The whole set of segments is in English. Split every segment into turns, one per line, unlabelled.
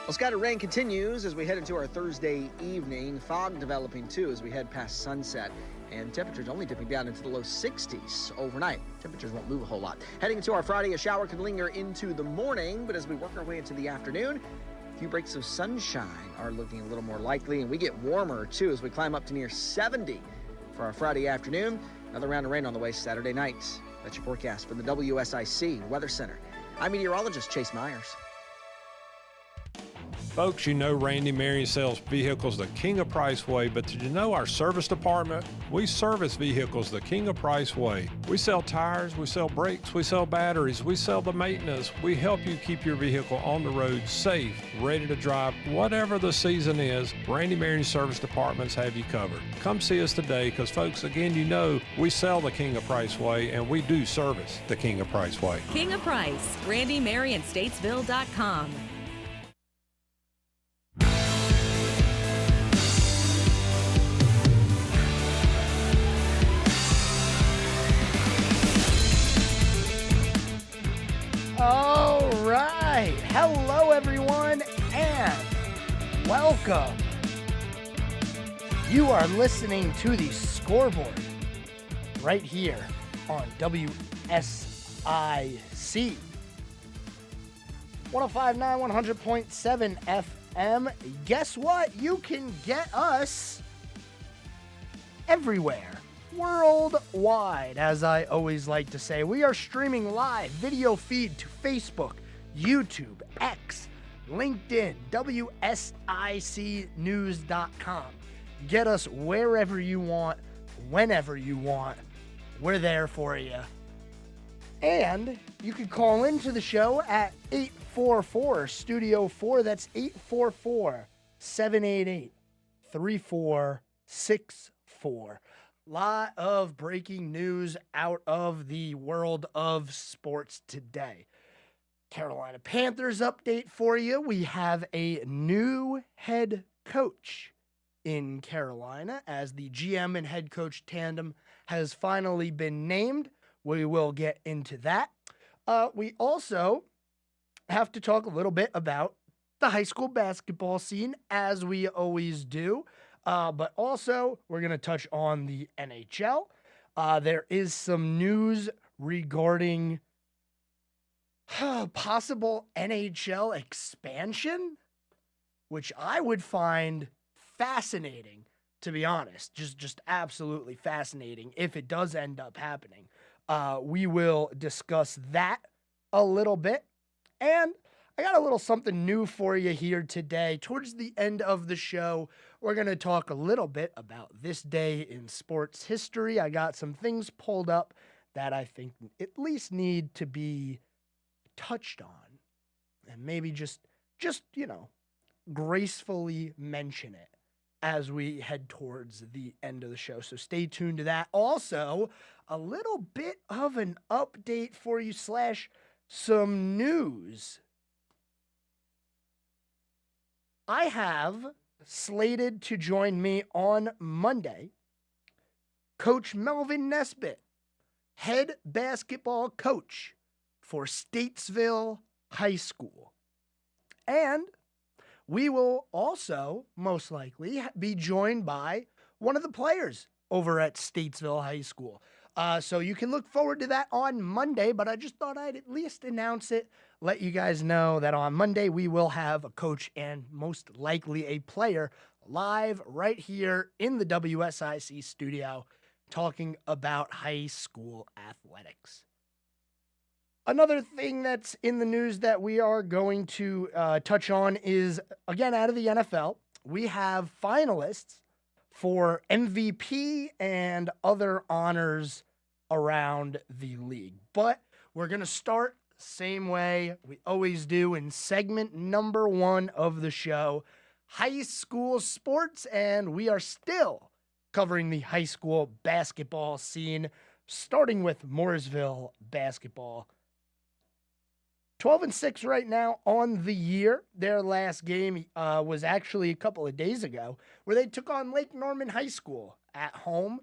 Well, scattered rain continues as we head into our Thursday evening. Fog developing, too, as we head past sunset. And temperatures only dipping down into the low 60s overnight. Temperatures won't move a whole lot. Heading into our Friday, a shower could linger into the morning, but as we work our way into the afternoon, a few breaks of sunshine are looking a little more likely, and we get warmer, too, as we climb up to near 70 for our Friday afternoon. Another round of rain on the way Saturday night. That's your forecast from the WSIC Weather Center. I'm meteorologist Chase Myers.
Folks, you know Randy Marion sells vehicles the King of Price way, but did you know our service department? We service vehicles the King of Price way. We sell tires, we sell brakes, we sell batteries, we sell the maintenance. We help you keep your vehicle on the road safe, ready to drive, whatever the season is. Randy Marion service departments have you covered. Come see us today because, folks, again, you know we sell the King of Price way and we do service the King of Price way.
King of Price, RandyMarionStatesville.com.
All right. Hello, everyone, and welcome. You are listening to the Scoreboard right here on WSIC 105.9, 100.7 FM. Guess what? You can get us everywhere. Worldwide, as I always like to say. We are streaming live video feed to Facebook, YouTube, X, LinkedIn, WSICnews.com. Get us wherever you want, whenever you want. We're there for you. And you can call into the show at 844-STUDIO-4. That's 844-788-3464. Lot of breaking news out of the world of sports today. Carolina Panthers update for you. We have a new head coach in Carolina as the GM and head coach tandem has finally been named. We will get into that. We also have to talk a little bit about the high school basketball scene, as we always do. But also, we're going to touch on the NHL. There is some news regarding possible NHL expansion, which I would find fascinating, to be honest. Just absolutely fascinating if it does end up happening. We will discuss that a little bit. And I got a little something new for you here today. Towards the end of the show, we're going to talk a little bit about this day in sports history. I got some things pulled up that I think at least need to be touched on and maybe just gracefully mention it as we head towards the end of the show. So stay tuned to that. Also, a little bit of an update for you / some news. I have slated to join me on Monday Coach Melvin Nesbitt, head basketball coach for Statesville High School. And we will also most likely be joined by one of the players over at Statesville High School. So you can look forward to that on Monday, but I just thought I'd at least announce it, let you guys know that on Monday we will have a coach and most likely a player live right here in the WSIC studio talking about high school athletics. Another thing that's in the news that we are going to touch on is, again, out of the NFL, we have finalists for MVP and other honors around the league. But we're going to start same way we always do in segment number 1 of the show, high school sports, and we are still covering the high school basketball scene, starting with Mooresville basketball. 12-6 right now on the year. Their last game was actually a couple of days ago, where they took on Lake Norman High School at home.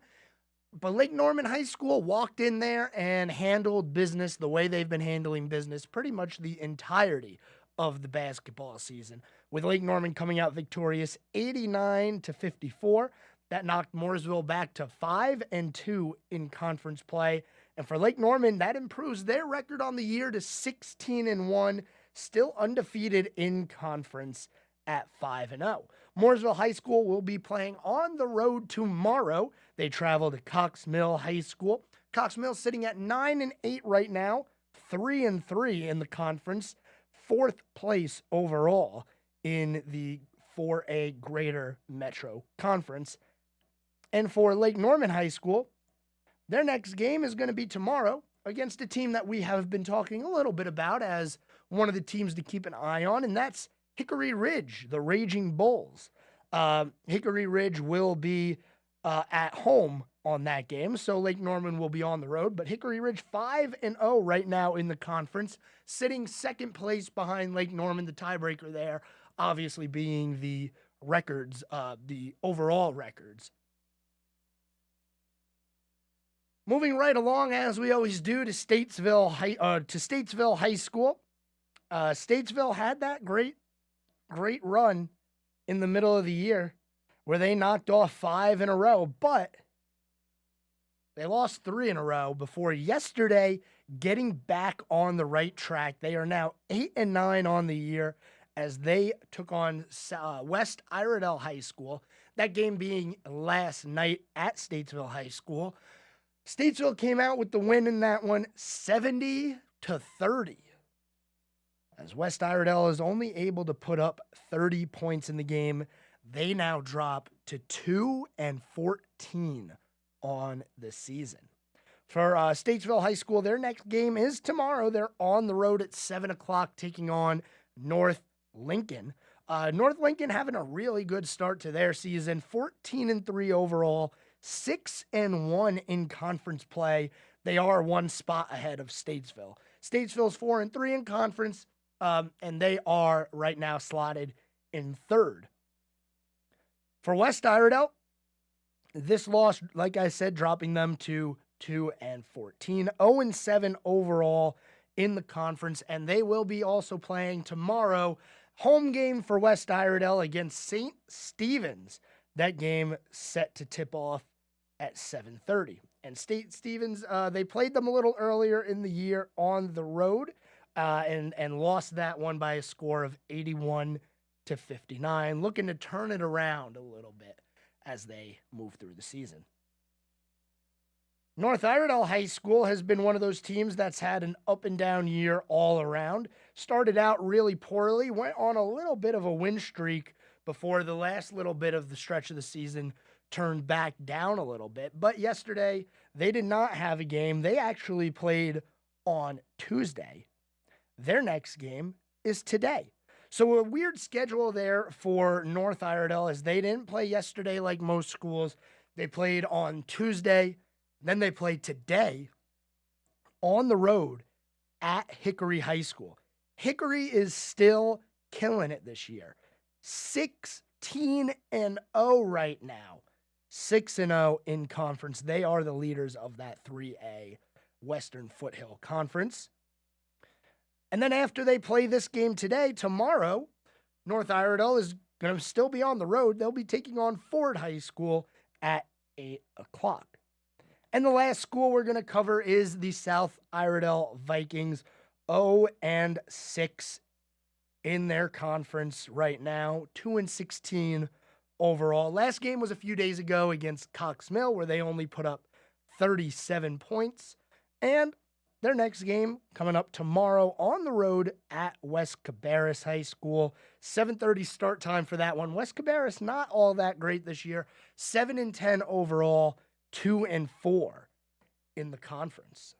But Lake Norman High School walked in there and handled business the way they've been handling business pretty much the entirety of the basketball season, with Lake Norman coming out victorious 89-54. That knocked Mooresville back to 5-2 in conference play. And for Lake Norman, that improves their record on the year to 16-1, still undefeated in conference at 5-0. Mooresville High School will be playing on the road tomorrow. They travel to Cox Mill High School. Cox Mill sitting at 9-8 right now, 3-3 in the conference, 4th place overall in the 4A Greater Metro Conference. And for Lake Norman High School, their next game is going to be tomorrow against a team that we have been talking a little bit about as one of the teams to keep an eye on, and that's Hickory Ridge, the Raging Bulls. Hickory Ridge will be at home on that game, so Lake Norman will be on the road. But Hickory Ridge 5-0 right now in the conference, sitting second place behind Lake Norman, the tiebreaker there, obviously being the records, the overall records. Moving right along, as we always do, to Statesville High School. Statesville had that great run in the middle of the year where they knocked off 5 in a row, but they lost 3 in a row before yesterday getting back on the right track. They are now 8-9 on the year as they took on West Iredell High School. That game being last night at Statesville High School. Statesville came out with the win in that one, 70-30. As West Iredell is only able to put up 30 points in the game, they now drop to 2-14 on the season. For Statesville High School, their next game is tomorrow. They're on the road at 7 o'clock taking on North Lincoln. North Lincoln having a really good start to their season, 14-3 overall, 6-1 in conference play. They are one spot ahead of Statesville. Statesville's 4-3 in conference, and they are right now slotted in 3rd. For West Iredell, this loss, like I said, dropping them to 2-14, 0-7 overall in the conference, and they will be also playing tomorrow. Home game for West Iredell against St. Stephen's. That game set to tip off at 7:30. And St. Stephen's, they played them a little earlier in the year on the road and lost that one by a score of 81-59, looking to turn it around a little bit as they move through the season. North Iredell High School has been one of those teams that's had an up and down year all around. Started out really poorly, went on a little bit of a win streak before the last little bit of the stretch of the season turned back down a little bit. But yesterday, they did not have a game. They actually played on Tuesday. Their next game is today. So a weird schedule there for North Iredell as they didn't play yesterday like most schools. They played on Tuesday, then they played today on the road at Hickory High School. Hickory is still killing it this year. 16-0 right now. 6-0 in conference. They are the leaders of that 3A Western Foothill Conference. And then after they play this game today, tomorrow, North Iredell is going to still be on the road. They'll be taking on Ford High School at 8 o'clock. And the last school we're going to cover is the South Iredell Vikings, 0-6 in their conference right now, 2-16 overall. Last game was a few days ago against Cox Mill, where they only put up 37 points. And their next game coming up tomorrow on the road at West Cabarrus High School. 7:30 start time for that one. West Cabarrus not all that great this year. 7-10 overall, 2-4 in the conference.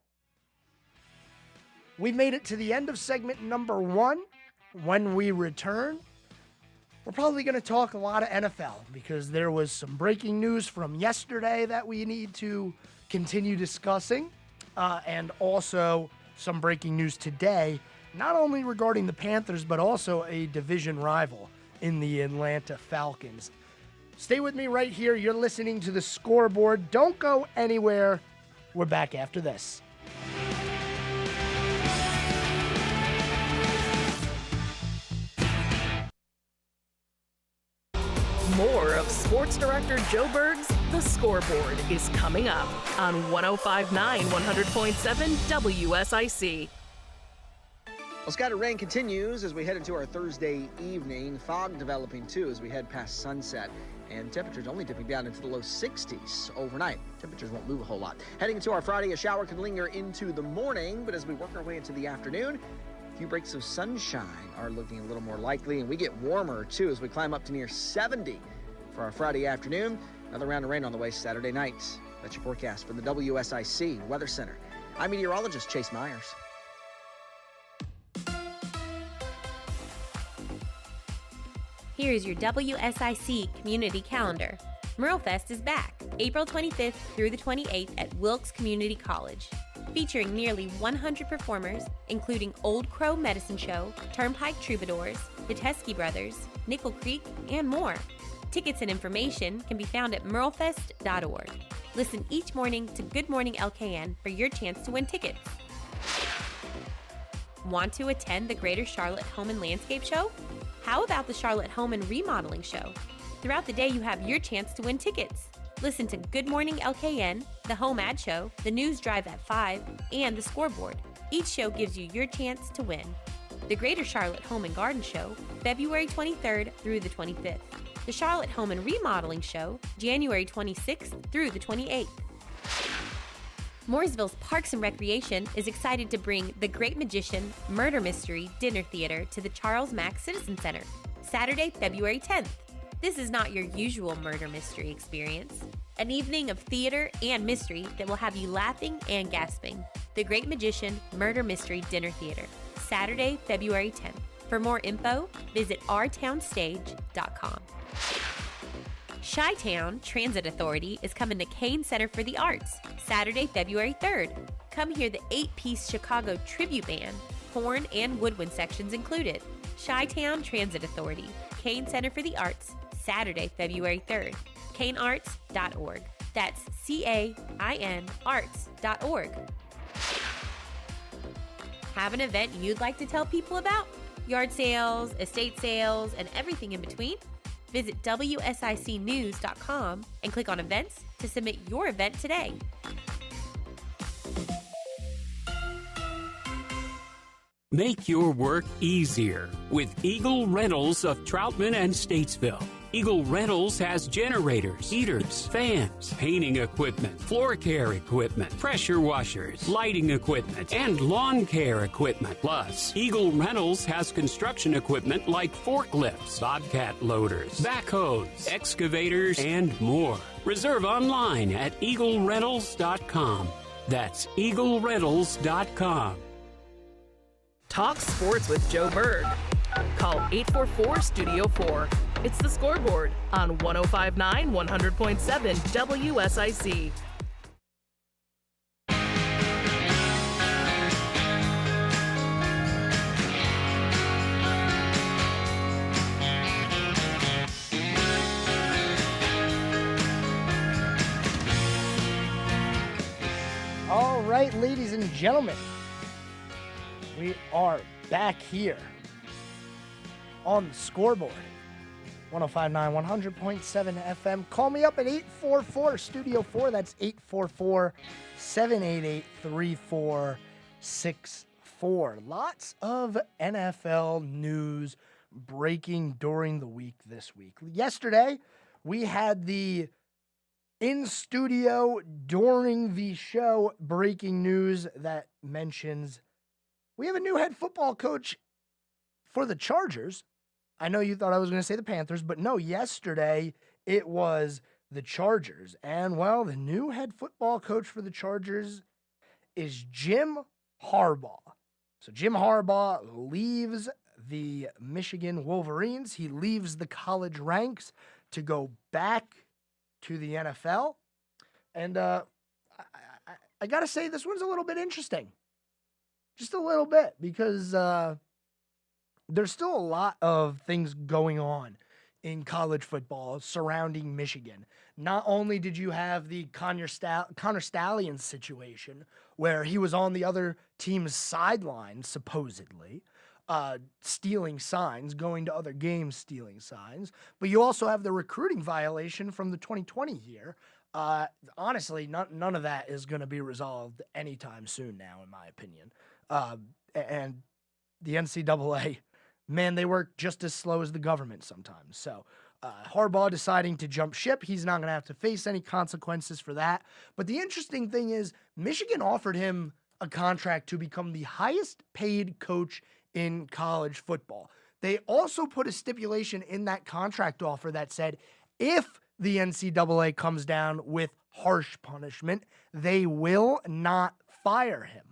We've made it to the end of segment number 1. When we return, we're probably going to talk a lot of NFL because there was some breaking news from yesterday that we need to continue discussing, and also some breaking news today, not only regarding the Panthers, but also a division rival in the Atlanta Falcons. Stay with me right here. You're listening to the Scoreboard. Don't go anywhere. We're back after this.
Talk Sports Director Joe Berg's The Scoreboard is coming up on 105.9 100.7 WSIC.
Well, scattered rain continues as we head into our Thursday evening. Fog developing too as we head past sunset. And temperatures only dipping down into the low 60s overnight. Temperatures won't move a whole lot. Heading into our Friday, a shower can linger into the morning, but as we work our way into the afternoon, a few breaks of sunshine are looking a little more likely, and we get warmer too as we climb up to near 70 for our Friday afternoon. Another round of rain on the way Saturday night. That's your forecast from the WSIC Weather Center. I'm meteorologist Chase Myers.
Here's your WSIC community calendar. Merlefest is back, April 25th through the 28th at Wilkes Community College. Featuring nearly 100 performers, including Old Crow Medicine Show, Turnpike Troubadours, the Teskey Brothers, Nickel Creek, and more. Tickets and information can be found at merlefest.org. Listen each morning to Good Morning LKN for your chance to win tickets. Want to attend the Greater Charlotte Home and Landscape Show? How about the Charlotte Home and Remodeling Show? Throughout the day, you have your chance to win tickets. Listen to Good Morning LKN, the Home Ad Show, the News Drive at 5, and the Scoreboard. Each show gives you your chance to win. The Greater Charlotte Home and Garden Show, February 23rd through the 25th. The Charlotte Home and Remodeling Show, January 26th through the 28th. Mooresville's Parks and Recreation is excited to bring The Great Magician Murder Mystery Dinner Theater to the Charles Mack Citizen Center, Saturday, February 10th. This is not your usual murder mystery experience. An evening of theater and mystery that will have you laughing and gasping. The Great Magician Murder Mystery Dinner Theater, Saturday, February 10th. For more info, visit ourtownstage.com. Chi-Town Transit Authority is coming to Kane Center for the Arts, Saturday, February 3rd. Come hear the 8-piece Chicago tribute band, horn and woodwind sections included. Chi-Town Transit Authority, Kane Center for the Arts, Saturday, February 3rd. KaneArts.org. That's CAIN arts.org. Have an event you'd like to tell people about? Yard sales, estate sales, and everything in between? Visit WSICnews.com and click on events to submit your event today.
Make your work easier with Eagle Rentals of Troutman and Statesville. Eagle Rentals has generators, heaters, fans, painting equipment, floor care equipment, pressure washers, lighting equipment, and lawn care equipment. Plus, Eagle Rentals has construction equipment like forklifts, bobcat loaders, backhoes, excavators, and more. Reserve online at eaglerentals.com. That's eaglerentals.com.
Talk sports with Joe Berg. Call 844-STUDIO-4. It's The Scoreboard on 105.9 100.7 WSIC.
All right, ladies and gentlemen, we are back here on The Scoreboard. 105.9 100.7 FM. Call me up at 844-STUDIO-4. That's 844-788-3464. Lots of NFL news breaking during the week this week. Yesterday, we had the in-studio during the show breaking news that mentions we have a new head football coach for the Chargers. I know you thought I was going to say the Panthers, but no, yesterday it was the Chargers. And, well, the new head football coach for the Chargers is Jim Harbaugh. So Jim Harbaugh leaves the Michigan Wolverines. He leaves the college ranks to go back to the NFL. And I got to say, this one's a little bit interesting. Just a little bit, because there's still a lot of things going on in college football surrounding Michigan. Not only did you have the Connor Stallions situation, where he was on the other team's sideline, supposedly, stealing signs, going to other games stealing signs, but you also have the recruiting violation from the 2020 year. Honestly, none of that is going to be resolved anytime soon now, in my opinion. And the NCAA, man, they work just as slow as the government sometimes. So Harbaugh deciding to jump ship, he's not going to have to face any consequences for that. But the interesting thing is Michigan offered him a contract to become the highest paid coach in college football. They also put a stipulation in that contract offer that said if the NCAA comes down with harsh punishment, they will not fire him.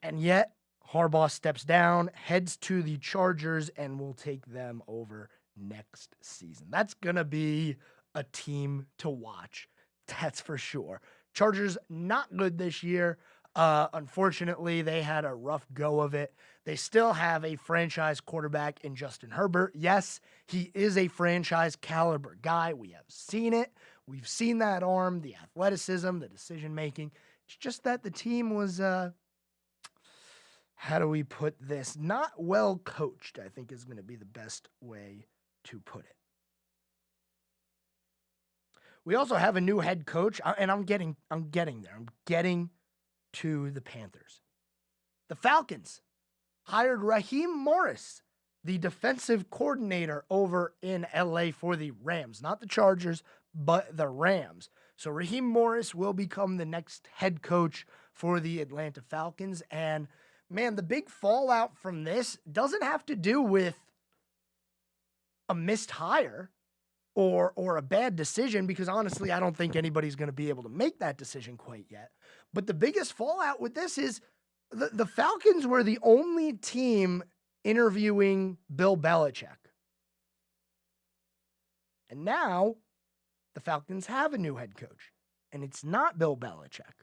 And yet, Harbaugh steps down, heads to the Chargers, and will take them over next season. That's going to be a team to watch. That's for sure. Chargers not good this year. Unfortunately, they had a rough go of it. They still have a franchise quarterback in Justin Herbert. Yes, he is a franchise caliber guy. We have seen it. We've seen that arm, the athleticism, the decision-making. It's just that the team was, how do we put this? Not well coached, I think is going to be the best way to put it. We also have a new head coach, and I'm getting there. I'm getting to the Panthers. The Falcons hired Raheem Morris, the defensive coordinator over in LA for the Rams, not the Chargers, but the Rams. So Raheem Morris will become the next head coach for the Atlanta Falcons. And man, the big fallout from this doesn't have to do with a missed hire or a bad decision, because honestly, I don't think anybody's going to be able to make that decision quite yet. But the biggest fallout with this is the Falcons were the only team interviewing Bill Belichick. And now the Falcons have a new head coach, and it's not Bill Belichick.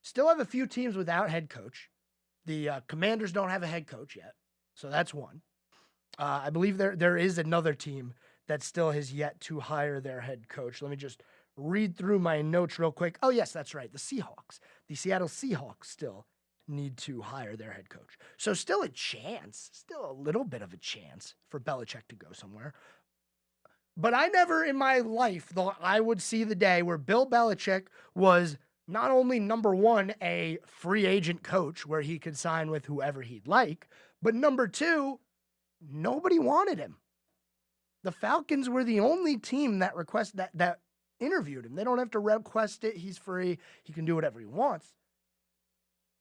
Still have a few teams without head coach. The Commanders don't have a head coach yet, so that's one. I believe there is another team that still has yet to hire their head coach. Let me just read through my notes real quick. Oh, yes, that's right. The Seahawks. The Seattle Seahawks still need to hire their head coach. So still a chance, still a little bit of a chance for Belichick to go somewhere. But I never in my life thought I would see the day where Bill Belichick was not only number one, a free agent coach where he could sign with whoever he'd like, but number two, nobody wanted him. The Falcons were the only team that that interviewed him. They don't have to request it. He's free. He can do whatever he wants.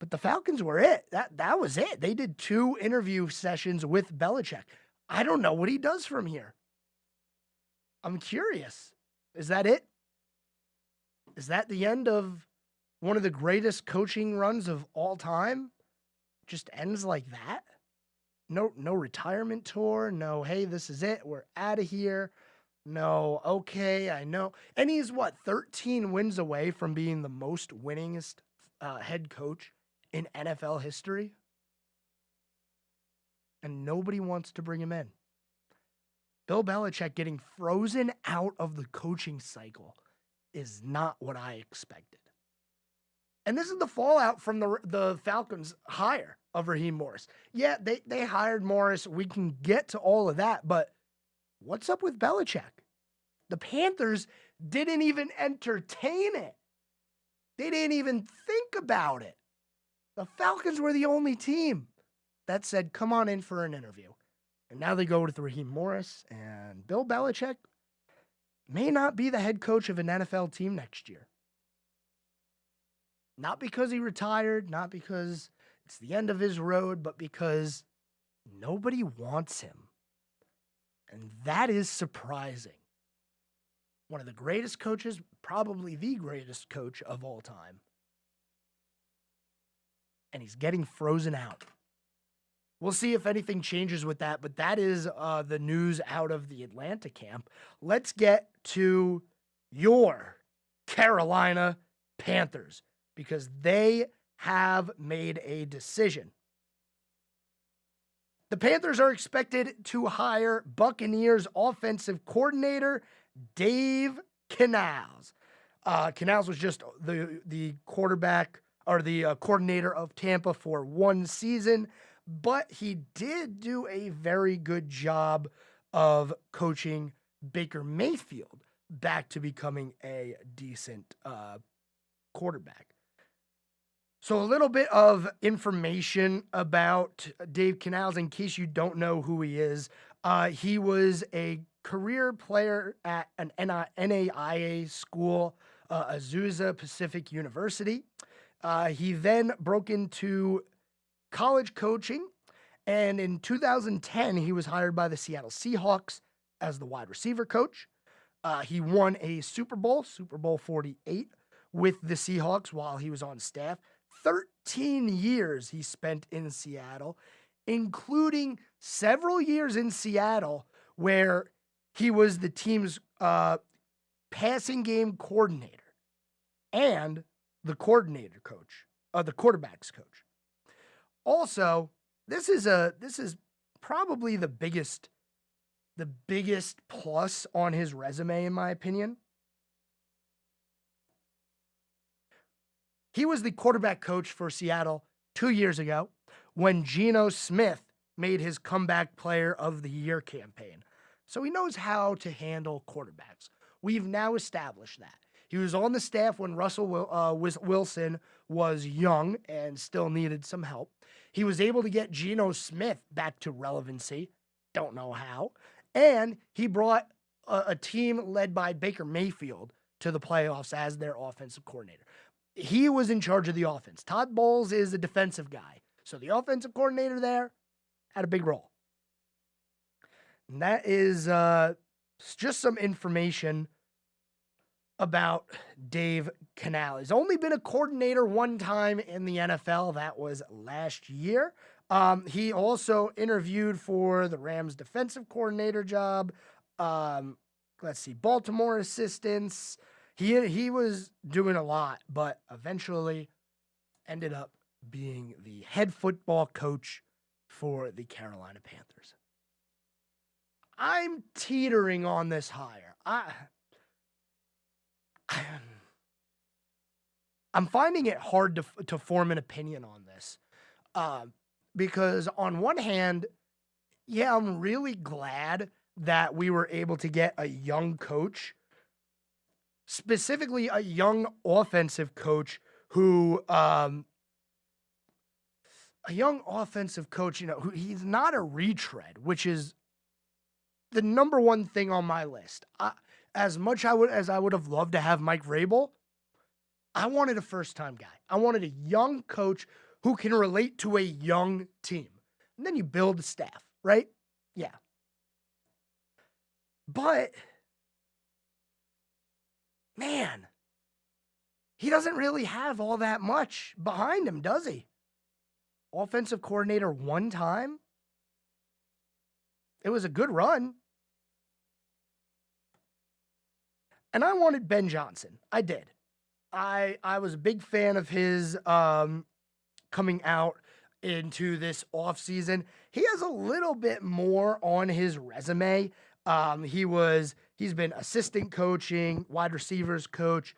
But the Falcons were it. That was it. They did 2 interview sessions with Belichick. I don't know what he does from here. I'm curious. Is that it? Is that the end of one of the greatest coaching runs of all time? Just ends like that? No retirement tour. No, hey, this is it. We're out of here. No, okay, I know. And he's 13 wins away from being the most winningest head coach in NFL history? And nobody wants to bring him in. Bill Belichick getting frozen out of the coaching cycle is not what I expected. And this is the fallout from the Falcons' hire of Raheem Morris. Yeah, they hired Morris. We can get to all of that, but what's up with Belichick? The Panthers didn't even entertain it. They didn't even think about it. The Falcons were the only team that said, come on in for an interview. And now they go with Raheem Morris, and Bill Belichick may not be the head coach of an NFL team next year. Not because he retired, not because it's the end of his road, but because nobody wants him. And that is surprising. One of the greatest coaches, probably the greatest coach of all time. And he's getting frozen out. We'll see if anything changes with that, but that is the news out of the Atlanta camp. Let's get to your Carolina Panthers, because they have made a decision. The Panthers are expected to hire Buccaneers offensive coordinator Dave Canales. Canales was just the quarterback coordinator of Tampa for one season, but he did do a very good job of coaching Baker Mayfield back to becoming a decent quarterback. So a little bit of information about Dave Canales in case you don't know who he is. He was a career player at an NAIA school, Azusa Pacific University. He then broke into college coaching, and in 2010, he was hired by the Seattle Seahawks as the wide receiver coach. He won a Super Bowl 48, with the Seahawks while he was on staff. 13 years he spent in Seattle, including several years in Seattle where he was the team's passing game coordinator and the coordinator coach, the quarterback's coach. Also, this is probably the biggest plus on his resume, in my opinion. He was the quarterback coach for Seattle 2 years ago when Geno Smith made his comeback player of the year campaign. So he knows how to handle quarterbacks. We've now established that. He was on the staff when Russell Wilson was young and still needed some help. He was able to get Geno Smith back to relevancy. Don't know how. And he brought a team led by Baker Mayfield to the playoffs as their offensive coordinator. He was in charge of the offense. Todd Bowles is a defensive guy. So the offensive coordinator there had a big role. And that is just some information about Dave Canales. He's only been a coordinator one time in the NFL. That was last year. He also interviewed for the Rams defensive coordinator job. Baltimore assistants. He was doing a lot, but eventually ended up being the head football coach for the Carolina Panthers. I'm teetering on this hire. I'm finding it hard to form an opinion on this. Because on one hand, yeah, I'm really glad that we were able to get a young coach, specifically a young offensive coach who, who he's not a retread, which is the number one thing on my list. As much as I would have loved to have Mike Vrabel, I wanted a first-time guy. I wanted a young coach who can relate to a young team. And then you build the staff, right? Yeah. But, man, he doesn't really have all that much behind him, does he? Offensive coordinator one time. It was a good run. And I wanted Ben Johnson. I did. I was a big fan of his coming out into this offseason. He has a little bit more on his resume. He's been assistant coaching, wide receivers coach,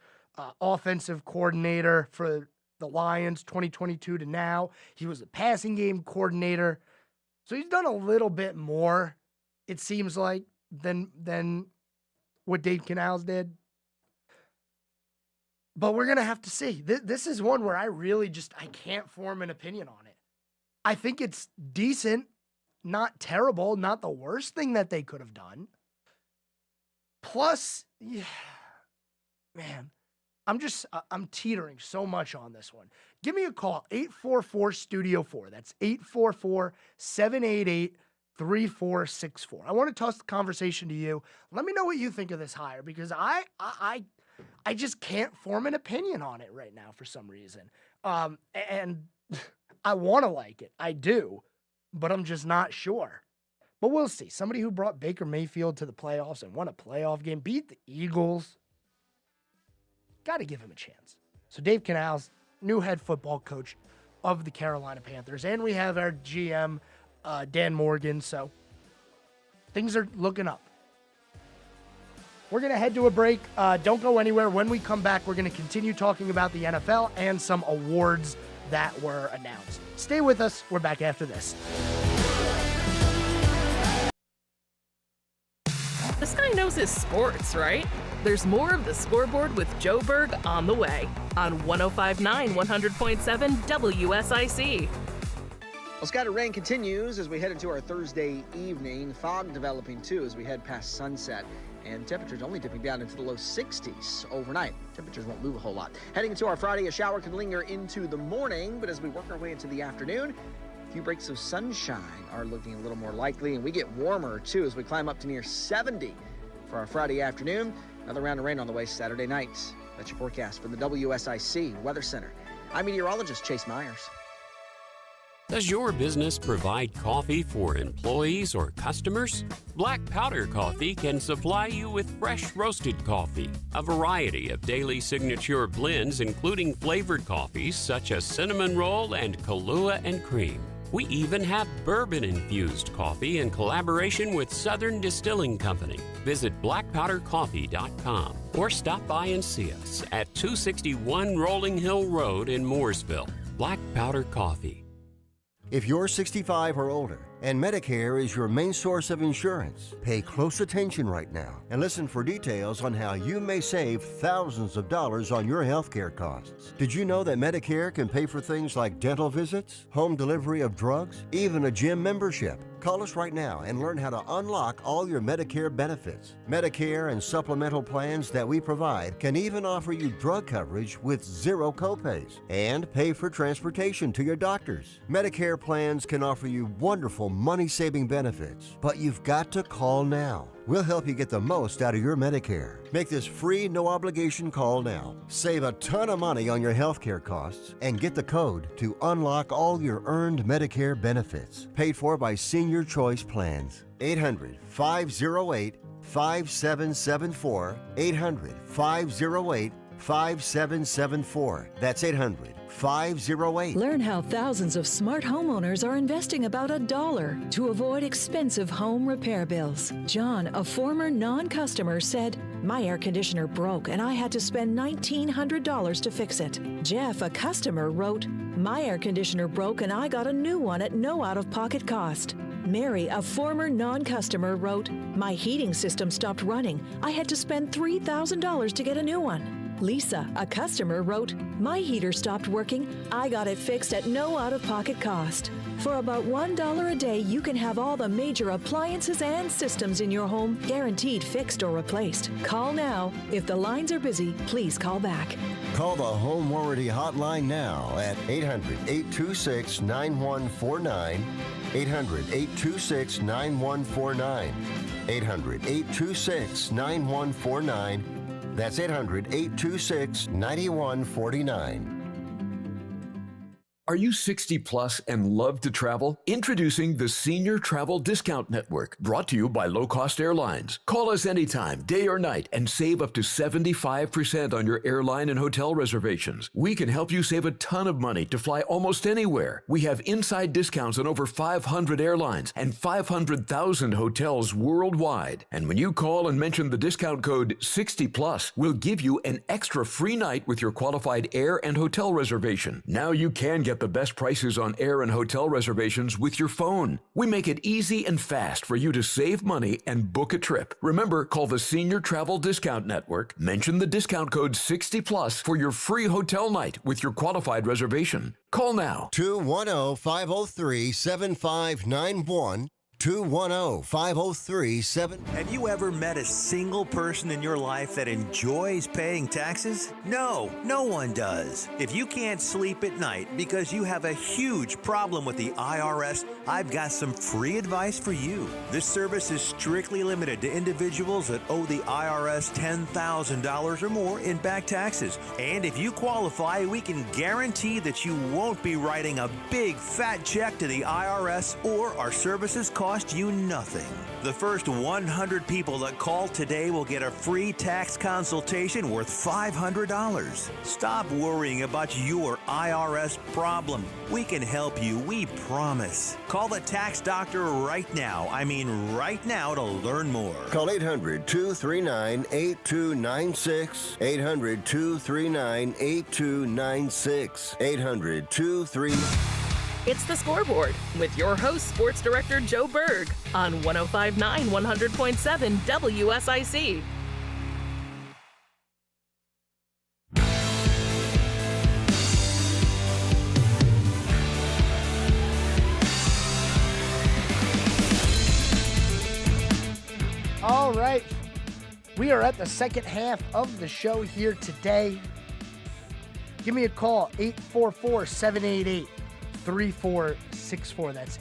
offensive coordinator for the Lions 2022 to now. He was a passing game coordinator. So he's done a little bit more, it seems like, than what Dave Canales did. But we're going to have to see. This is one where I really I can't form an opinion on it. I think it's decent, not terrible, not the worst thing that they could have done. Plus, yeah, man, I'm teetering so much on this one. Give me a call, 844-STUDIO-4. That's 844-788-3464. I want to toss the conversation to you. Let me know what you think of this hire, because I just can't form an opinion on it right now for some reason. And I want to like it. I do, but I'm just not sure. But we'll see. Somebody who brought Baker Mayfield to the playoffs and won a playoff game, beat the Eagles. Got to give him a chance. So Dave Canales, new head football coach of the Carolina Panthers. And we have our GM, Dan Morgan. So things are looking up. We're going to head to a break. Don't go anywhere. When we come back, we're going to continue talking about the NFL and some awards that were announced. Stay with us. We're back after this.
This guy knows his sports, right? There's more of the Scoreboard with Joe Berg on the way on 105.9 100.7 WSIC.
Well, scattered rain continues as we head into our Thursday evening. Fog developing, too, as we head past sunset. And temperatures only dipping down into the low 60s overnight. Temperatures won't move a whole lot. Heading into our Friday, a shower can linger into the morning, but as we work our way into the afternoon, a few breaks of sunshine are looking a little more likely, and we get warmer, too, as we climb up to near 70 for our Friday afternoon. Another round of rain on the way Saturday night. That's your forecast from the WSIC Weather Center. I'm meteorologist Chase Myers.
Does your business provide coffee for employees or customers? Black Powder Coffee can supply you with fresh roasted coffee, a variety of daily signature blends including flavored coffees such as cinnamon roll and Kahlua and cream. We even have bourbon-infused coffee in collaboration with Southern Distilling Company. Visit blackpowdercoffee.com or stop by and see us at 261 Rolling Hill Road in Mooresville. Black Powder Coffee.
If you're 65 or older and Medicare is your main source of insurance, pay close attention right now and listen for details on how you may save thousands of dollars on your health care costs. Did you know that Medicare can pay for things like dental visits, home delivery of drugs, even a gym membership? Call us right now and learn how to unlock all your Medicare benefits. Medicare and supplemental plans that we provide can even offer you drug coverage with zero copays and pay for transportation to your doctors. Medicare plans can offer you wonderful money-saving benefits, but you've got to call now. We'll help you get the most out of your Medicare. Make this free, no-obligation call now. Save a ton of money on your health care costs and get the code to unlock all your earned Medicare benefits. Paid for by Senior Choice Plans. 800-508-5774. 800-508-5774. That's 800-508.
Learn how thousands of smart homeowners are investing about $1 to avoid expensive home repair bills. John, a former non-customer, said, "My air conditioner broke and I had to spend $1,900 to fix it." Jeff, a customer, wrote, "My air conditioner broke and I got a new one at no out-of-pocket cost." Mary, a former non-customer, wrote, "My heating system stopped running. I had to spend $3,000 to get a new one." Lisa, a customer, wrote, "My heater stopped working. I got it fixed at no out-of-pocket cost." For about $1 a day, you can have all the major appliances and systems in your home guaranteed fixed or replaced. Call now. If the lines are busy, please call back.
Call the Home Warranty Hotline now at 800-826-9149. 800-826-9149. 800-826-9149. That's 800-826-9149.
Are you 60 plus and love to travel? Introducing the Senior Travel Discount Network, brought to you by Low Cost Airlines. Call us anytime, day or night, and save up to 75% on your airline and hotel reservations. We can help you save a ton of money to fly almost anywhere. We have inside discounts on over 500 airlines and 500,000 hotels worldwide. And when you call and mention the discount code 60 plus, we'll give you an extra free night with your qualified air and hotel reservation. Now you can get the best prices on air and hotel reservations with your phone. We make it easy and fast for you to save money and book a trip. Remember, call the Senior Travel Discount Network, mention the discount code 60 plus for your free hotel night with your qualified reservation. Call now.
210-503-7591. 210-503-7.
Have you ever met a single person in your life that enjoys paying taxes? No, no one does. If you can't sleep at night because you have a huge problem with the IRS, I've got some free advice for you. This service is strictly limited to individuals that owe the IRS $10,000 or more in back taxes. And if you qualify, we can guarantee that you won't be writing a big fat check to the IRS, or our services cost cost you nothing. The first 100 people that call today will get a free tax consultation worth $500. Stop worrying about your IRS problem. We can help you, we promise. Call the tax doctor right now. I mean right now to learn more.
Call 800-239-8296. 800-239-8296. 800-239.
It's the Scoreboard with your host, Sports Director Joe Berg on 105.9 100.7 WSIC.
All right. We are at the second half of the show here today. Give me a call, 844-788-3464. That's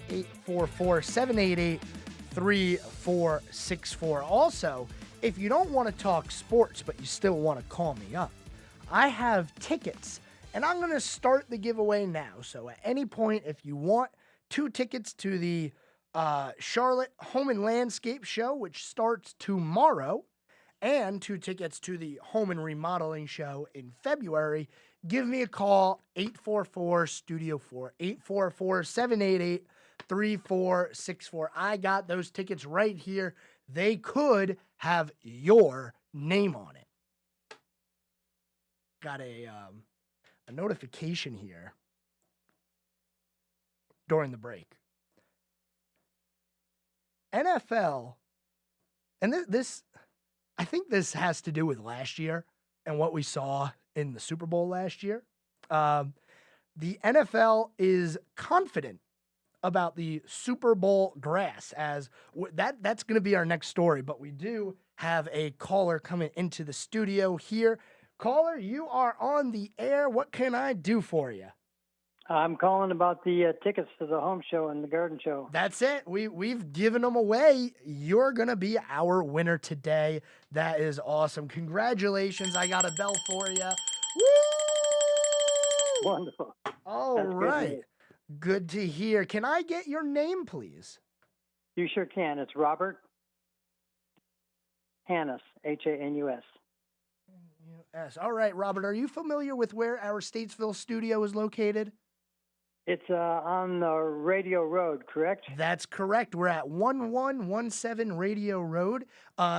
844-788-3464. Also, if you don't want to talk sports, but you still want to call me up, I have tickets, and I'm going to start the giveaway now. So at any point, if you want 2 tickets to the Charlotte Home and Landscape Show, which starts tomorrow, and 2 tickets to the Home and Remodeling Show in February, give me a call, 844-STUDIO-4, 844-788-3464. I got those tickets right here. They could have your name on it. Got a notification here during the break. NFL, and this I think this has to do with last year and what we saw in the Super Bowl last year. The NFL is confident about the Super Bowl grass, as that's going to be our next story, but we do have a caller coming into the studio here. Caller, you are on the air. What can I do for you?
I'm calling about the tickets to the home show and the garden show.
That's it. We've given them away. You're going to be our winner today. That is awesome. Congratulations. I got a bell for you. Woo!
Wonderful.
All
That's
right. Good to hear. Can I get your name, please?
You sure can. It's Robert Hanus, Hanus.
Yes. All right, Robert, are you familiar with where our Statesville studio is located?
It's on the Radio Road, correct?
That's correct. We're at 1117 Radio Road.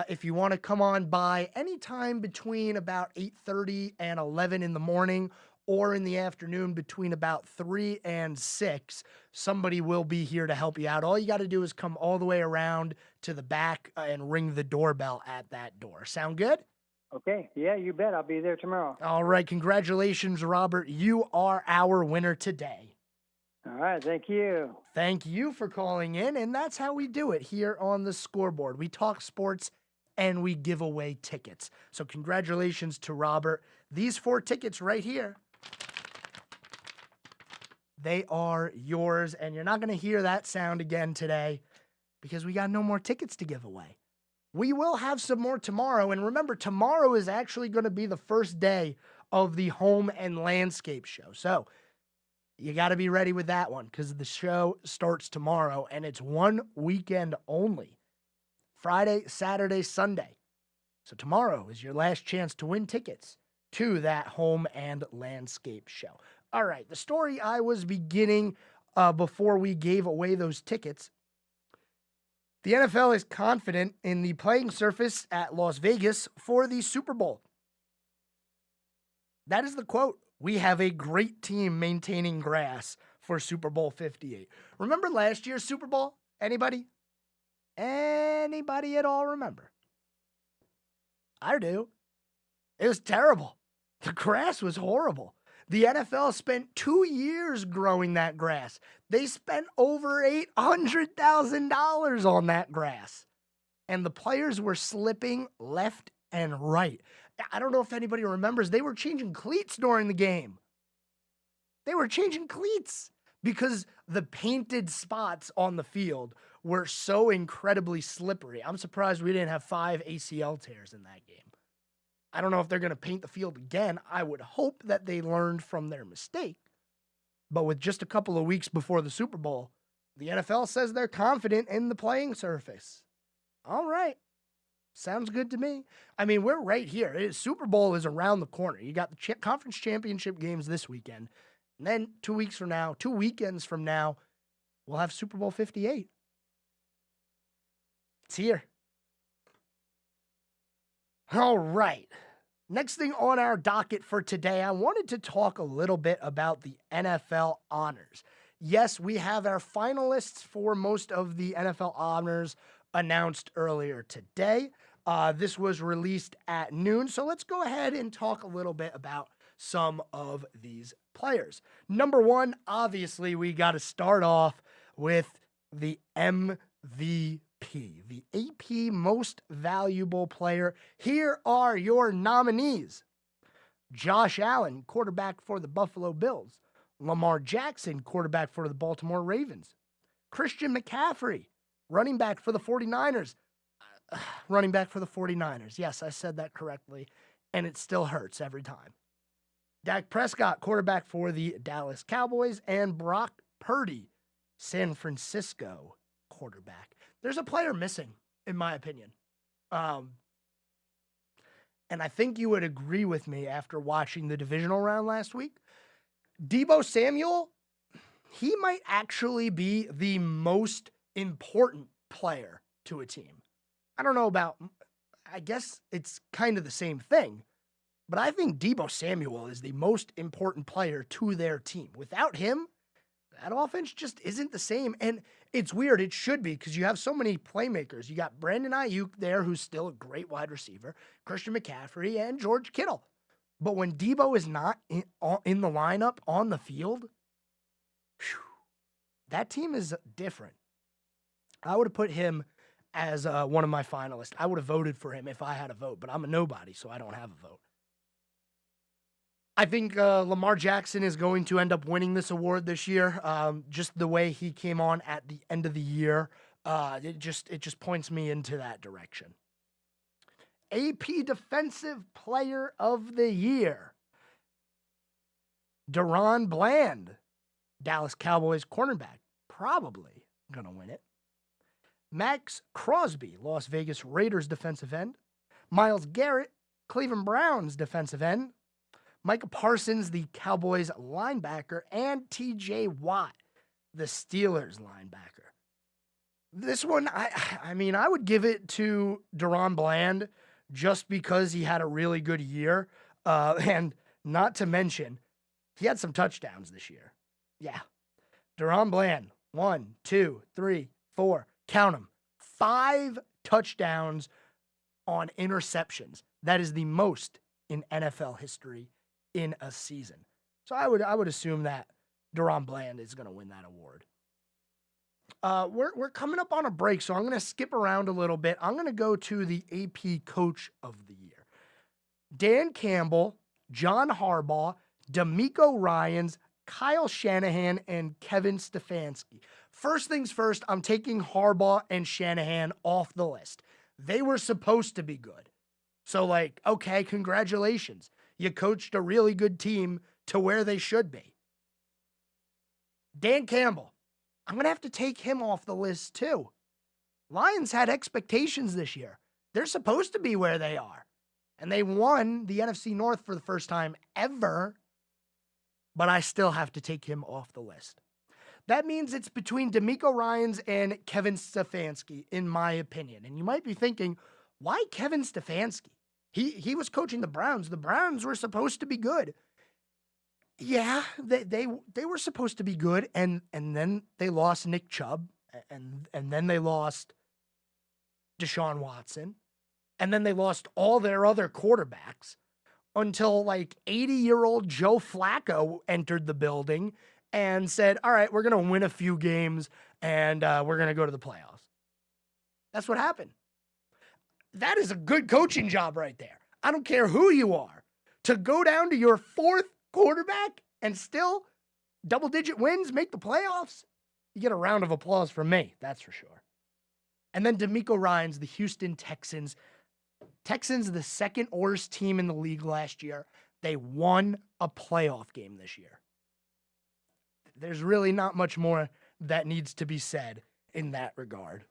If you want to come on by anytime between about 8:30 and 11 in the morning, or in the afternoon between about 3 and 6, somebody will be here to help you out. All you got to do is come all the way around to the back and ring the doorbell at that door. Sound good?
Okay. Yeah, you bet. I'll be there tomorrow.
All right. Congratulations, Robert. You are our winner today.
All right. Thank you.
Thank you for calling in. And that's how we do it here on the Scoreboard. We talk sports and we give away tickets. So congratulations to Robert. These 4 tickets right here, they are yours. And you're not going to hear that sound again today because we got no more tickets to give away. We will have some more tomorrow. And remember, tomorrow is actually going to be the first day of the Home and Landscape Show. So you got to be ready with that one because the show starts tomorrow and it's one weekend only. Friday, Saturday, Sunday. So tomorrow is your last chance to win tickets to that Home and Landscape Show. All right, the story I was beginning before we gave away those tickets. The NFL is confident in the playing surface at Las Vegas for the Super Bowl. That is the quote. We have a great team maintaining grass for Super Bowl 58. Remember last year's Super Bowl? Anybody? Anybody at all remember? I do. It was terrible. The grass was horrible. The NFL spent 2 years growing that grass. They spent over $800,000 on that grass. And the players were slipping left and right. I don't know if anybody remembers, they were changing cleats during the game. They were changing cleats because the painted spots on the field were so incredibly slippery. I'm surprised we didn't have 5 ACL tears in that game. I don't know if they're going to paint the field again. I would hope that they learned from their mistake. But with just a couple of weeks before the Super Bowl, The NFL says they're confident in the playing surface. All right. Sounds good to me. I mean, we're right here. Super Bowl is around the corner. You got the conference championship games this weekend. And then 2 weekends from now, we'll have Super Bowl 58. It's here. All right. Next thing on our docket for today, I wanted to talk a little bit about the NFL honors. Yes, we have our finalists for most of the NFL honors announced earlier today. This was released at noon, so let's go ahead and talk a little bit about some of these players. Number one, obviously, we got to start off with the MVP, the AP Most Valuable Player. Here are your nominees: Josh Allen, quarterback for the Buffalo Bills; Lamar Jackson, quarterback for the Baltimore Ravens; Christian McCaffrey, running back for the 49ers. Running back for the 49ers. Yes, I said that correctly, and it still hurts every time. Dak Prescott, quarterback for the Dallas Cowboys; and Brock Purdy, San Francisco quarterback. There's a player missing, in my opinion. And I think you would agree with me after watching the divisional round last week. Deebo Samuel, he might actually be the most important player to a team. I don't know about, I guess it's kind of the same thing, but I think Deebo Samuel is the most important player to their team. Without him, that offense just isn't the same. And it's weird. It should be, because you have so many playmakers. You got Brandon Ayuk there, who's still a great wide receiver, Christian McCaffrey, and George Kittle. But when Deebo is not in the lineup on the field, that team is different. I would have put him as one of my finalists. I would have voted for him if I had a vote, but I'm a nobody, so I don't have a vote. I think Lamar Jackson is going to end up winning this award this year. Just the way he came on at the end of the year, it just points me into that direction. AP Defensive Player of the Year: Deron Bland, Dallas Cowboys cornerback, probably gonna win it. Max Crosby, Las Vegas Raiders defensive end; Myles Garrett, Cleveland Browns defensive end; Micah Parsons, the Cowboys linebacker; and TJ Watt, the Steelers linebacker. This one, I mean, I would give it to Deron Bland just because he had a really good year. And not to mention, he had some touchdowns this year. Yeah. Deron Bland, 1, 2, 3, 4, count them, 5 touchdowns on interceptions. That is the most in NFL history in a season. So I would assume that Deron Bland is going to win that award. We're coming up on a break, so I'm going to skip around a little bit. I'm going to go to the AP Coach of the Year: Dan Campbell, John Harbaugh, DeMeco Ryans, Kyle Shanahan, and Kevin Stefanski. First things first, I'm taking Harbaugh and Shanahan off the list. They were supposed to be good. So, okay, congratulations. You coached a really good team to where they should be. Dan Campbell, I'm going to have to take him off the list too. Lions had expectations this year. They're supposed to be where they are. And they won the NFC North for the first time ever. But I still have to take him off the list. That means it's between DeMeco Ryans and Kevin Stefanski, in my opinion. And you might be thinking, why Kevin Stefanski? He was coaching the Browns. The Browns were supposed to be good. Yeah, they were supposed to be good, and then they lost Nick Chubb, and then they lost Deshaun Watson, and then they lost all their other quarterbacks until 80-year-old Joe Flacco entered the building and said, all right, we're going to win a few games, and we're going to go to the playoffs. That's what happened. That is a good coaching job right there. I don't care who you are. To go down to your 4th quarterback and still double-digit wins, make the playoffs, you get a round of applause from me, that's for sure. And then DeMeco Ryans, the Houston Texans. Texans, the second worst team in the league last year. They won a playoff game this year. There's really not much more that needs to be said in that regard.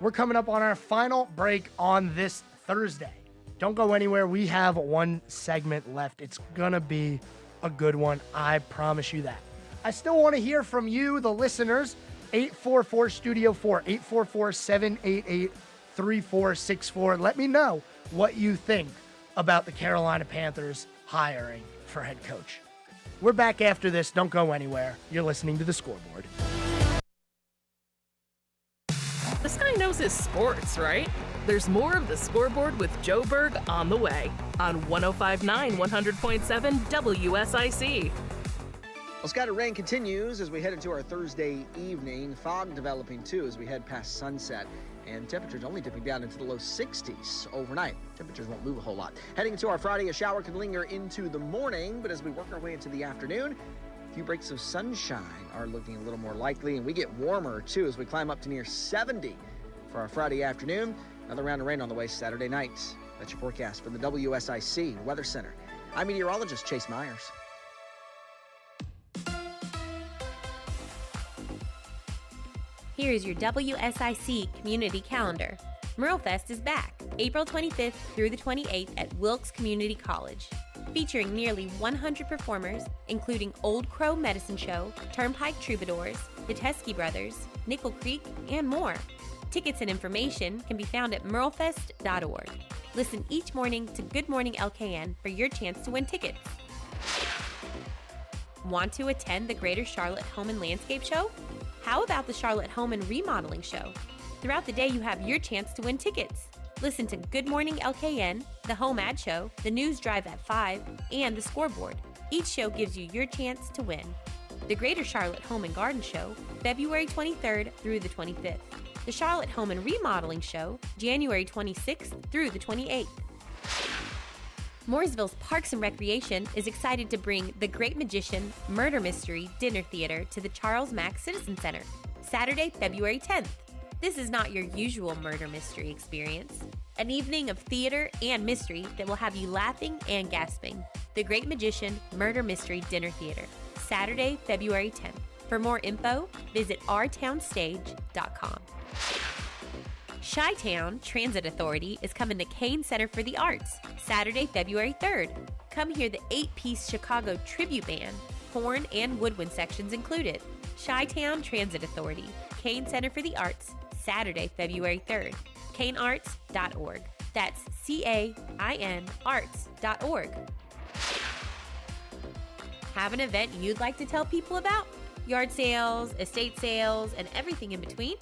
We're coming up on our final break on this Thursday. Don't go anywhere. We have one segment left. It's going to be a good one. I promise you that. I still want to hear from you, the listeners. 844-STUDIO-4, 844-788-3464. Let me know what you think about the Carolina Panthers hiring for head coach. We're back after this. Don't go anywhere. You're listening to The Scoreboard.
This guy knows his sports, right? There's more of The Scoreboard with Joe Berg on the way on 105.9 100.7 WSIC.
Well, scattered rain continues as we head into our Thursday evening. Fog developing, too, as we head past sunset. And temperatures only dipping down into the low 60s overnight. Temperatures won't move a whole lot. Heading into our Friday, a shower can linger into the morning, but as we work our way into the afternoon, a few breaks of sunshine are looking a little more likely, and we get warmer, too, as we climb up to near 70 for our Friday afternoon. Another round of rain on the way Saturday night. That's your forecast from the WSIC Weather Center. I'm meteorologist Chase Myers.
Here's your WSIC community calendar. Merlefest is back, April 25th through the 28th at Wilkes Community College. Featuring nearly 100 performers, including Old Crow Medicine Show, Turnpike Troubadours, the Teskey Brothers, Nickel Creek, and more. Tickets and information can be found at merlefest.org. Listen each morning to Good Morning LKN for your chance to win tickets. Want to attend the Greater Charlotte Home and Landscape Show? How about the Charlotte Home and Remodeling Show? Throughout the day, you have your chance to win tickets. Listen to Good Morning LKN, the Home Ad Show, the News Drive at 5, and the Scoreboard. Each show gives you your chance to win. The Greater Charlotte Home and Garden Show, February 23rd through the 25th. The Charlotte Home and Remodeling Show, January 26th through the 28th. Mooresville's Parks and Recreation is excited to bring The Great Magician Murder Mystery Dinner Theater to the Charles Mack Citizen Center, Saturday, February 10th. This is not your usual murder mystery experience. An evening of theater and mystery that will have you laughing and gasping. The Great Magician Murder Mystery Dinner Theater, Saturday, February 10th. For more info, visit ourtownstage.com. Chi-Town Transit Authority is coming to Kane Center for the Arts, Saturday, February 3rd. Come hear the 8-piece Chicago tribute band, horn and woodwind sections included. Chi-Town Transit Authority, Kane Center for the Arts, Saturday, February 3rd. KaneArts.org. That's CAIN arts.org. Have an event you'd like to tell people about? Yard sales, estate sales, and everything in between?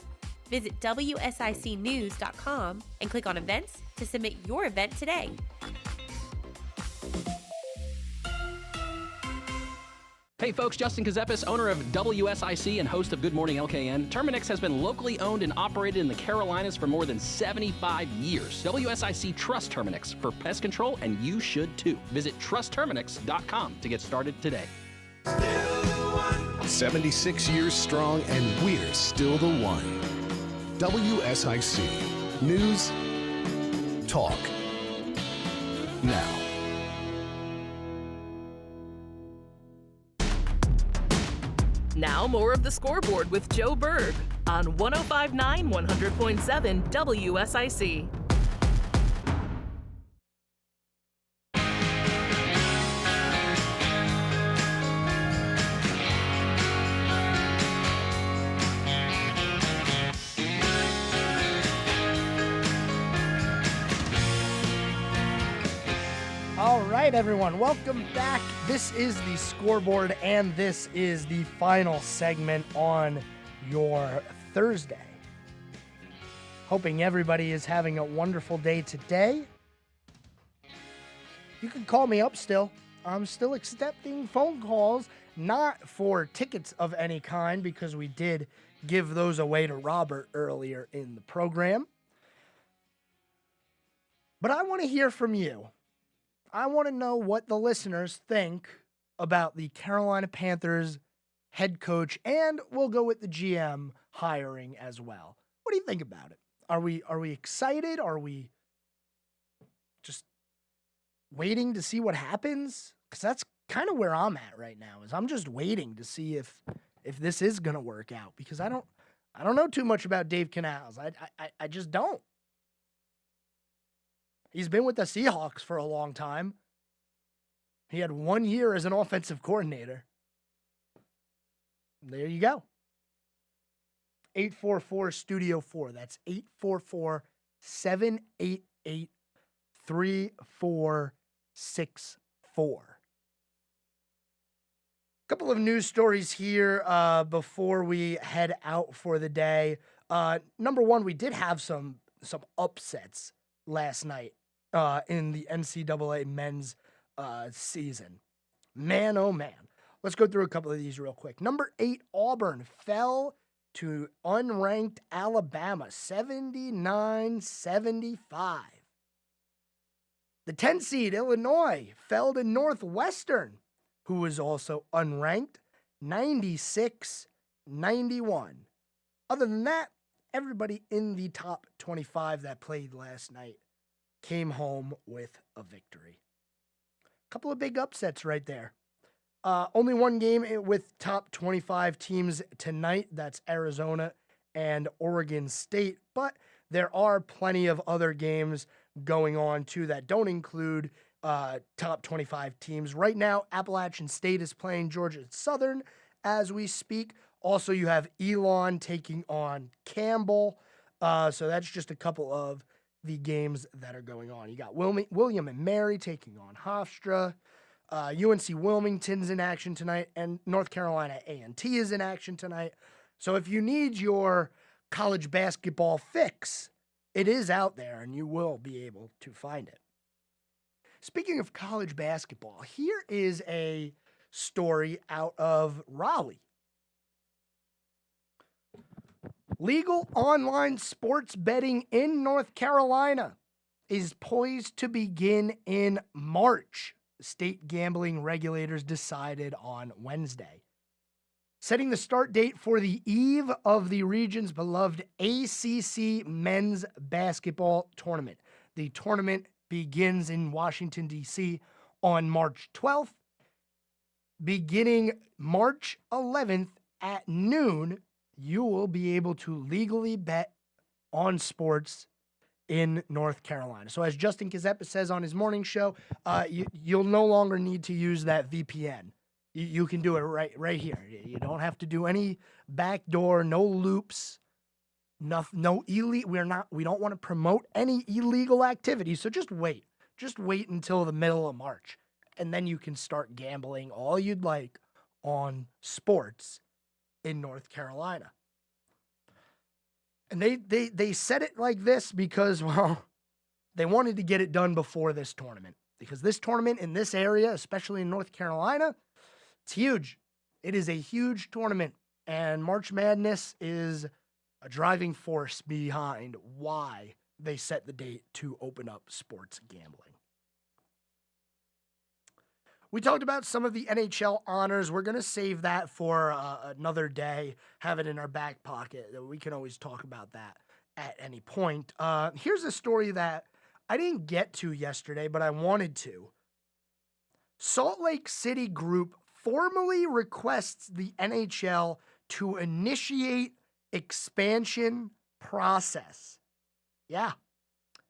Visit WSICnews.com and click on events to submit your event today.
Hey folks, Justin Kazepis, owner of WSIC and host of Good Morning LKN. Terminix has been locally owned and operated in the Carolinas for more than 75 years. WSIC trusts Terminix for pest control, and you should too. Visit trustterminix.com to get started today.
76 years strong, and we're still the one. WSIC. News. Talk. Now.
Now more of The Scoreboard with Joe Berg on 105.9 100.7 WSIC.
All right, everyone, welcome back. This is the Scoreboard, and this is the final segment on your Thursday. Hoping everybody is having a wonderful day today. You can call me up still. I'm still accepting phone calls, not for tickets of any kind, because we did give those away to Robert earlier in the program. But I want to hear from you. I want to know what the listeners think about the Carolina Panthers head coach, and we'll go with the GM hiring as well. What do you think about it? Are we excited? Are we just waiting to see what happens? Because that's kind of where I'm at right now. Is I'm just waiting to see if this is gonna work out, because I don't know too much about Dave Canales. I just don't. He's been with the Seahawks for a long time. He had 1 year as an offensive coordinator. There you go. 844 Studio 4. That's 844-788-3464. Couple of news stories here before we head out for the day. Number one, we did have some upsets last night in the NCAA men's season. Man, oh man. Let's go through a couple of these real quick. Number 8, Auburn fell to unranked Alabama, 79-75. The 10 seed Illinois fell to Northwestern, who was also unranked, 96-91. Other than that, everybody in the top 25 that played last night came home with a victory. Couple of big upsets right there. Only one game with top 25 teams tonight. That's Arizona and Oregon State. But there are plenty of other games going on, too, that don't include top 25 teams. Right now, Appalachian State is playing Georgia Southern as we speak. Also, you have Elon taking on Campbell. So that's just a couple of the games that are going on. You got William and Mary taking on Hofstra. UNC Wilmington's in action tonight, and North Carolina A&T is in action tonight. So if you need your college basketball fix, it is out there, and you will be able to find it. Speaking of college basketball, here is a story out of Raleigh. Legal online sports betting in North Carolina is poised to begin in March. State gambling regulators decided on Wednesday, setting the start date for the eve of the region's beloved ACC men's basketball tournament. The tournament begins in Washington, D.C. on March 12th. Beginning March 11th at noon, you will be able to legally bet on sports in North Carolina. So as Justin Kazeppa says on his morning show, you'll no longer need to use that VPN. You can do it right here. You don't have to do any backdoor, no loops, no illegal. We don't want to promote any illegal activity. So just wait. Just wait until the middle of March, and then you can start gambling all you'd like on sports in North Carolina. And they said it like this because, well, they wanted to get it done before this tournament. Because this tournament in this area, especially in North Carolina, it's huge. It is a huge tournament. And March Madness is a driving force behind why they set the date to open up sports gambling. We talked about some of the NHL honors. We're going to save that for another day, have it in our back pocket. We can always talk about that at any point. Here's a story that I didn't get to yesterday, but I wanted to. Salt Lake City Group formally requests the NHL to initiate expansion process. Yeah,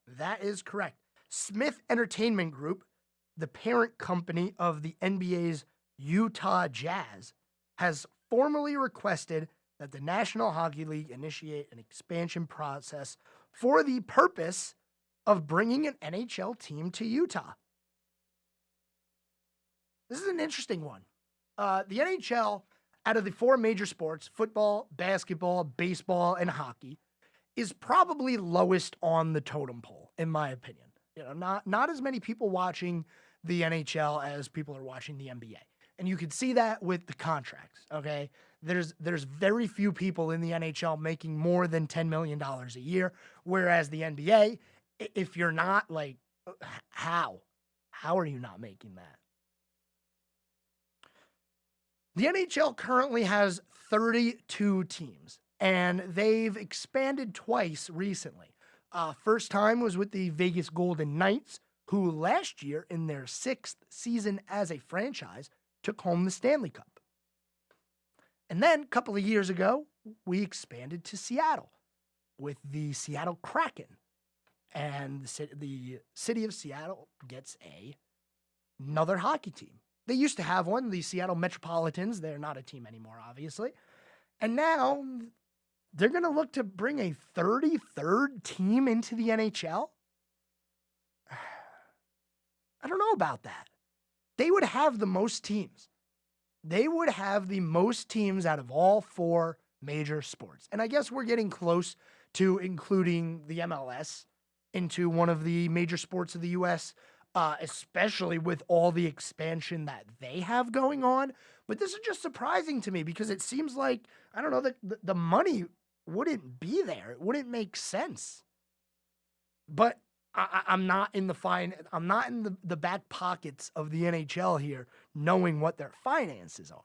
that is correct. Smith Entertainment Group, the parent company of the NBA's Utah Jazz, has formally requested that the National Hockey League initiate an expansion process for the purpose of bringing an NHL team to Utah. This is an interesting one. The NHL, out of the four major sports, football, basketball, baseball, and hockey, is probably lowest on the totem pole, in my opinion. You know, not as many people watching the NHL as people are watching the NBA. And you can see that with the contracts, okay? There's very few people in the NHL making more than $10 million a year, whereas the NBA, if you're not, like, how are you not making that? The NHL currently has 32 teams, and they've expanded twice recently. First time was with the Vegas Golden Knights, who last year in their 6th season as a franchise took home the Stanley Cup. And then a couple of years ago, we expanded to Seattle with the Seattle Kraken. And the city of Seattle gets another hockey team. They used to have one, the Seattle Metropolitans. They're not a team anymore, obviously. And now they're going to look to bring a 33rd team into the NHL. I don't know about that. They would have the most teams. They would have the most teams out of all 4 major sports. And I guess we're getting close to including the MLS into one of the major sports of the U.S., especially with all the expansion that they have going on. But this is just surprising to me because it seems like, I don't know, the money wouldn't be there. It wouldn't make sense. But I'm not in the back pockets of the NHL here, knowing what their finances are.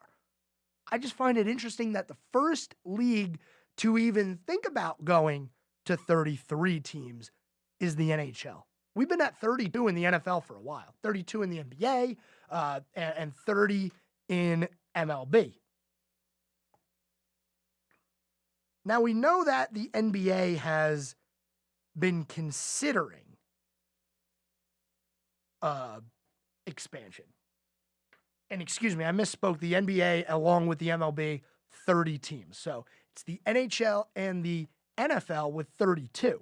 I just find it interesting that the first league to even think about going to 33 teams is the NHL. We've been at 32 in the NFL for a while, 32 in the NBA, and 30 in MLB. Now we know that the NBA has been considering expansion. And excuse me, I misspoke. The NBA along with the MLB, 30 teams. So it's the NHL and the NFL with 32.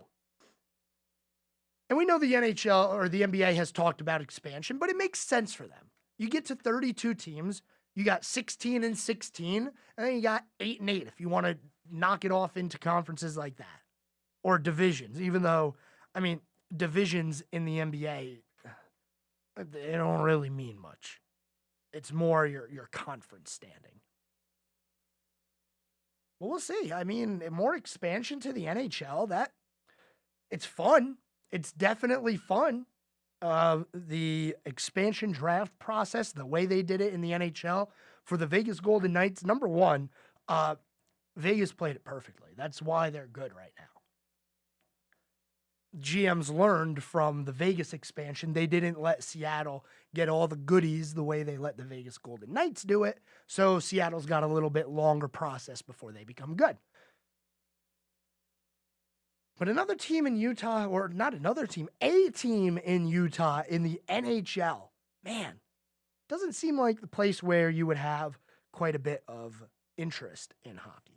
And we know the NHL or the NBA has talked about expansion, but it makes sense for them. You get to 32 teams, you got 16 and 16, and then you got 8 and 8 if you want to knock it off into conferences like that. Or divisions, even though, I mean, divisions in the NBA, they don't really mean much. It's more your conference standing. Well, we'll see. I mean, more expansion to the NHL, it's fun. It's definitely fun. The expansion draft process, the way they did it in the NHL for the Vegas Golden Knights, number one, Vegas played it perfectly. That's why they're good right now. GMs learned from the Vegas expansion. They didn't let Seattle get all the goodies the way they let the Vegas Golden Knights do it. So Seattle's got a little bit longer process before they become good. But another team in Utah, or not another team, a team in Utah in the NHL, man, doesn't seem like the place where you would have quite a bit of interest in hockey.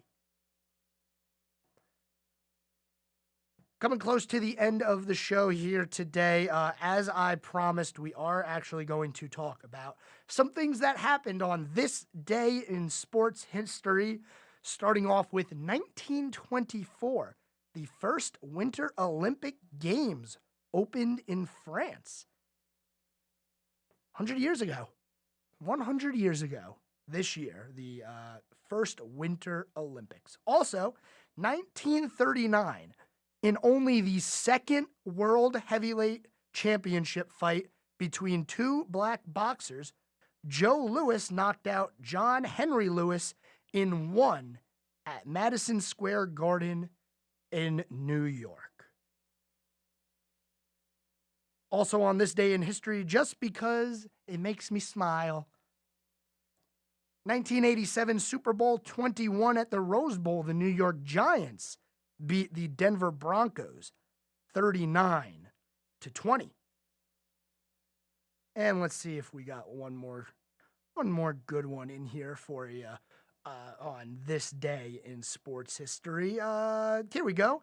Coming close to the end of the show here today, as I promised, we are actually going to talk about some things that happened on this day in sports history, starting off with 1924. The first Winter Olympic Games opened in France. 100 years ago. 100 years ago, this year, the first Winter Olympics. Also, 1939, in only the second World Heavyweight Championship fight between 2 black boxers, Joe Louis knocked out John Henry Lewis in 1 at Madison Square Garden in New York. Also on this day in history, just because it makes me smile, 1987 Super Bowl 21 at the Rose Bowl, the New York Giants beat the Denver Broncos 39-20. And let's see if we got one more good one in here for you. On this day in sports history. Here we go.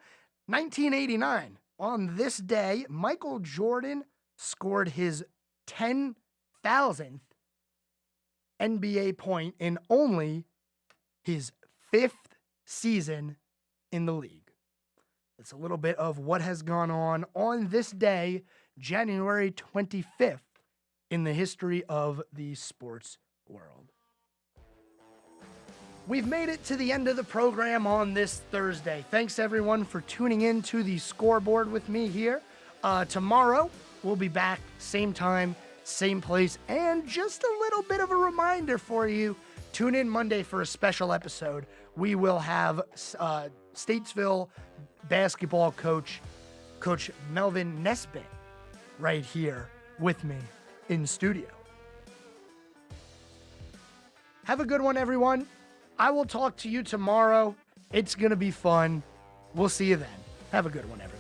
1989. On this day, Michael Jordan scored his 10,000th NBA point in only his 5th season in the league. That's a little bit of what has gone on this day, January 25th, in the history of the sports world. We've made it to the end of the program on this Thursday. Thanks, everyone, for tuning in to the Scoreboard with me here. Tomorrow, we'll be back, same time, same place, and just a little bit of a reminder for you. Tune in Monday for a special episode. We will have Statesville basketball coach Melvin Nesbitt, right here with me in studio. Have a good one, everyone. I will talk to you tomorrow. It's going to be fun. We'll see you then. Have a good one, everyone.